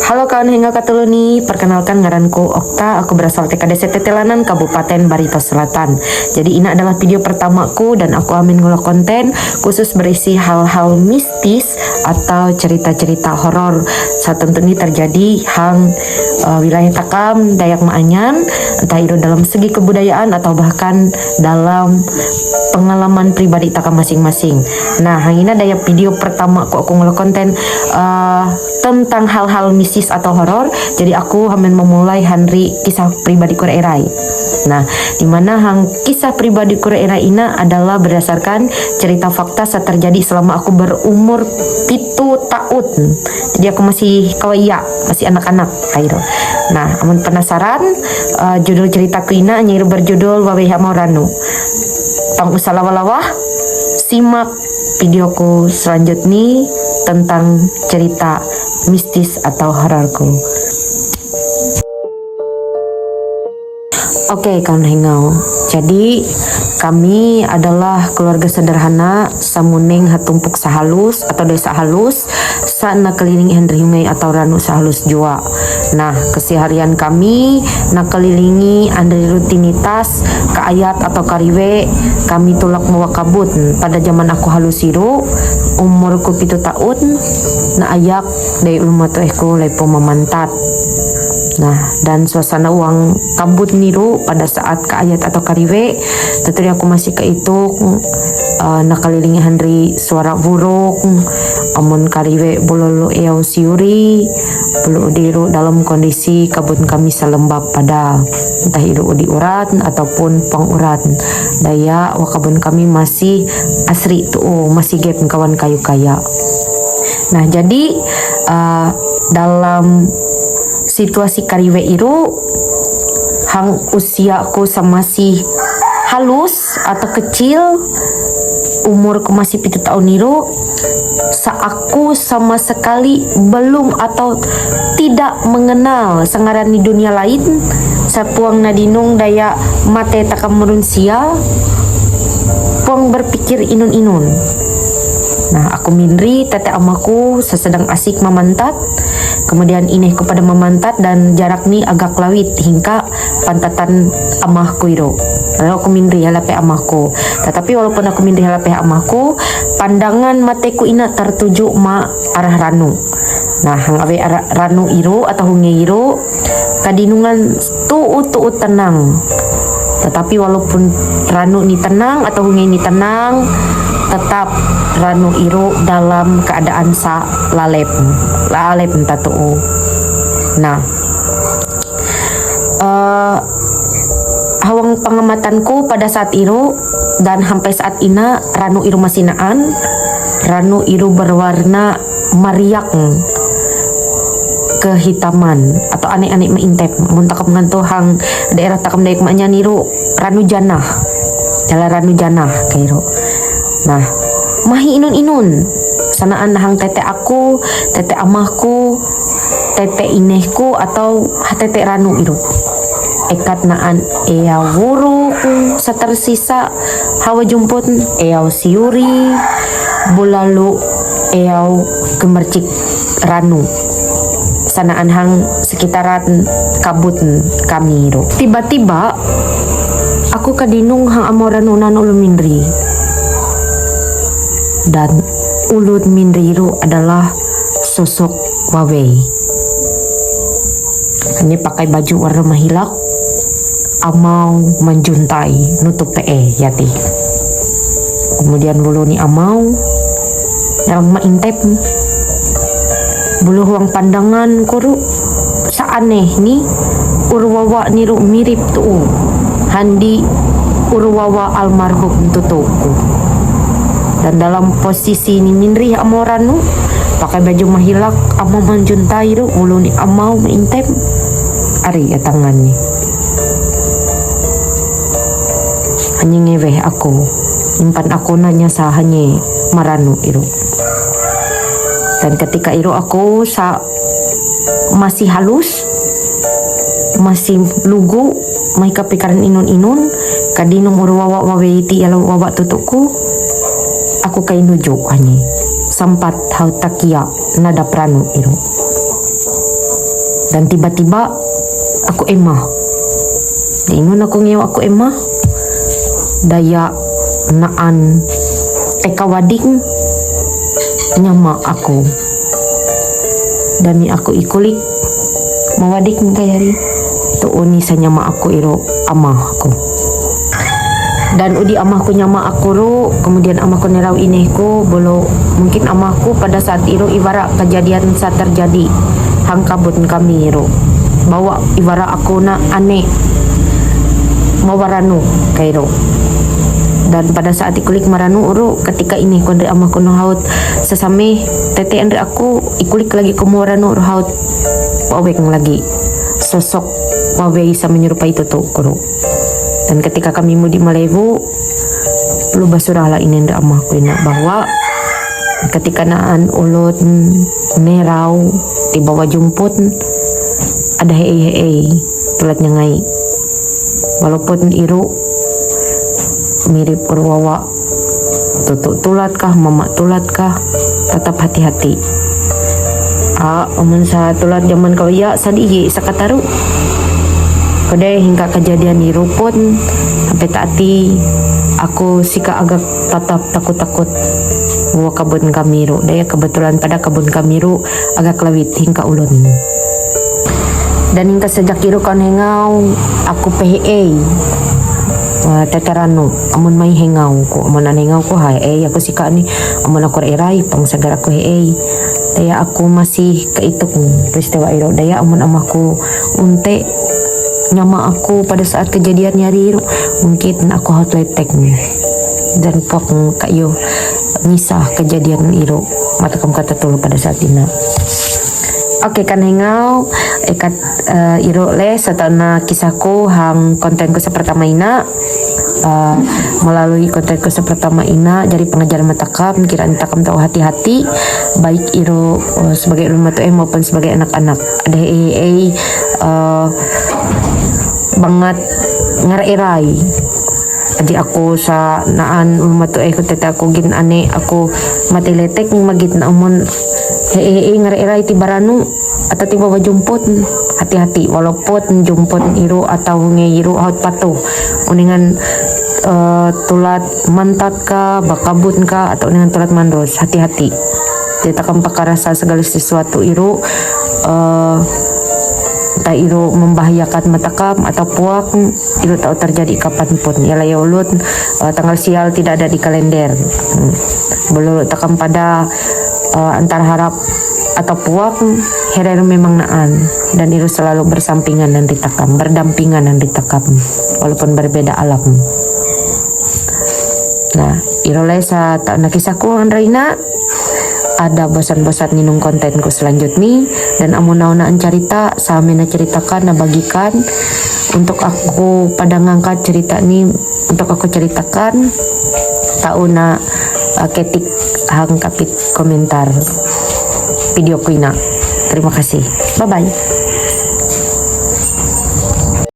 Halo kawan hingga katuluni, perkenalkan ngaranku Okta, aku berasal TKDC Tetelanan, Kabupaten Barito Selatan. Jadi ini adalah video pertamaku dan aku amin ngulah konten khusus berisi hal-hal mistis atau cerita-cerita horor. Saat tentu ini terjadi hang wilayah Takam, Dayak Maanyan, entah itu dalam segi kebudayaan atau bahkan dalam pengalaman pribadi Takam masing-masing. Nah, hang ini ada video pertama aku ngulah konten tentang hal-hal mistis atau horor. Jadi aku akan memulai Henry kisah pribadi Kurerai. Nah, dimana hang kisah pribadi Kurerai ini adalah berdasarkan cerita fakta saat terjadi selama aku berumur 7 tahun. Jadi aku masih kawaya, masih anak-anak kairo. Nah, amun penasaran judul ceritaku ini nyiru berjudul Waweha Mauranu. Tong usah lawah-lawah, simak videoku selanjutnya tentang cerita mistis atau hororku. Oke, kawan hengau. Jadi kami adalah keluarga sederhana samuning hatumpuk sahalus atau desa halus sana keliling Henry Hungai atau Ranu sahalus jua. Nah, keseharian kami nak kelilingi andri rutinitas kaayat atau kariwe kami tulak mawa kabut pada zaman aku halusiru umurku 7 tahun na ayak dari ulma tuehku lepo memantat. Nah, dan suasana uang kabut niru pada saat kaayat atau kariwe tentunya aku masih keituk nakalilingi Henry suara buruk amun kariwe bololo eau siuri bulu diru dalam kondisi kabut kami selembab pada entah itu di urat ataupun pengurat daya wakabun kami masih asri tuh masih gap kawan kayu kaya. Nah, jadi dalam situasi kariwe iru hang usiaku masih halus atau kecil, umurku masih 7 tahun iru, aku sama sekali belum atau tidak mengenal sangaran di dunia lain sapuang nadinung daya mate takam merunsia puang berpikir inun-inun. Nah, aku minri tete amaku sesedang asik memantat, kemudian ineh kepada memantat dan jarak ni agak lawit hingga pantatan amahku itu. Lalu aku minri halape amahku. Tetapi walaupun aku minri halape amahku, pandangan mateku ina tertuju ma arah Ranu. Nah, hang awe Ranu iru atau hunge iru kadinungan tuu tenang. Tetapi walaupun Ranu ni tenang atau hunge ni tenang, tetap Ranu iru dalam keadaan lalep entah tuh. Nah, hawang pengamatanku pada saat iru dan sampai saat ina Ranu iru masinaan, Ranu iru berwarna mariak kehitaman atau aneh-aneh meintep muntakap nganto hang daerah takam dayak maknya niru Ranu janah jalan Ranu janah kairo. Nah, mahi inun-inun sanaan hang tete aku, tete amahku, tete inehku atau tete Ranu iru ekat naan ea wuru satersisa hawa jumput eau siuri bulalu eau gemercik Ranu sanaan hang sekitaran kabut kami iru. Tiba-tiba aku kadinung hang amoran unan ulu mindri dan ulut mindriru adalah sosok Wawei. Hanya pakai baju warna mahilak, amau menjuntai nutup PE yati. Kemudian bulu ni amau dalam maintep bulu huang pandangan kuru saaneh ni urwawa niru mirip tuh handi urwawa almarhum tutuku. Dan dalam posisi ni minri amoranu pakai baju mahilak amau menjuntai ru ulu ni amau meintep ari ya tangan ni hanya ngeweh aku impan aku nanya sahanya maranu iru. Dan ketika iru aku masih halus masih lugu mai kepikiran inun-inun kadinung urwawa waweiti yalau wawa tutuku aku kay nuju hanya sampat hau takia nada pranu iru. Dan tiba-tiba aku emah. Ingon aku ngewa aku emah. Daya naan wading nyama aku. Dami aku ikulik mawadik kayari. Tuuni sa nyama aku iro amah aku. Dan udi amahku nyama aku ro, kemudian amahku nerau inehku bolo mungkin amahku pada saat iro ibarat kejadian saat terjadi hang kabut kami ro bawa ibarat aku na aneh mawaranu kairo. Dan pada saat ikulik maranu ro ketika ini ku dari amahku no haut sesame tete andre aku ikulik lagi ku mawaranu ro haut waweng lagi sosok wawei sa menyerupai itu tuh kuro. Dan ketika kami mau di Malebu, lu basurahlah ini ndak amahku ina bahwa ketika naan ulut merau di bawah jumput ada hei tulat nyengai. Walaupun iru mirip urwawa tutuk tulat kah mama tulat kah tetap hati-hati. Omun sa tulat zaman kawaya sadi sakataru. Kode hingga kejadian di rupun sampai tadi aku sika agak tetap takut-takut bahwa kebun kamiru daya kebetulan pada kebun kamiru agak lewit hingga ulun. Dan hingga sejak iru kan hengau aku PHA teteranu amun mai hengau ko amun hengau ko hai aku sika ni amun aku erai pang segera aku daya aku masih keituk peristiwa iro daya amun amahku unte nyama aku pada saat kejadian nyari mungkin aku hotline dan pok kayo nisah kejadian iro mata kamu kata tulu pada saat ini. Oke kan hengau ikat iro le satana kisahku hang kontenku sepertama ina melalui kontenku sepertama ina dari pengajaran matakam kiraan takam tahu hati-hati baik iro sebagai ulun matu maupun sebagai anak-anak ada banget ngarerai jadi aku sa naan umatu ko tete aku gin ane aku matiletek magit na umon ngarerai ti baranu atau tiba jumput hati-hati walaupun jumput iru atau ngeiru haut patuh uningan tulat mantat ka bakabut ka atau uningan tulat mandros hati-hati tidak akan pakarasa segala sesuatu iru tak iru membahayakan matakam atau puak iru tahu terjadi kapanpun ya lah ya ulut tanggal sial tidak ada di kalender belum takam pada antar harap atau puak herer memang naan dan iru selalu bersampingan dan ditakam berdampingan dan ditakam walaupun berbeda alam. Nah iru lesa tak nak kisahku Andraina ada bosan-bosan ninung kontenku selanjutnya dan amun naunaan cerita samina ceritakan na bagikan untuk aku pada ngangkat cerita ini untuk aku ceritakan tahu na ketik hang kapit komentar video kuina. Terima kasih, bye bye.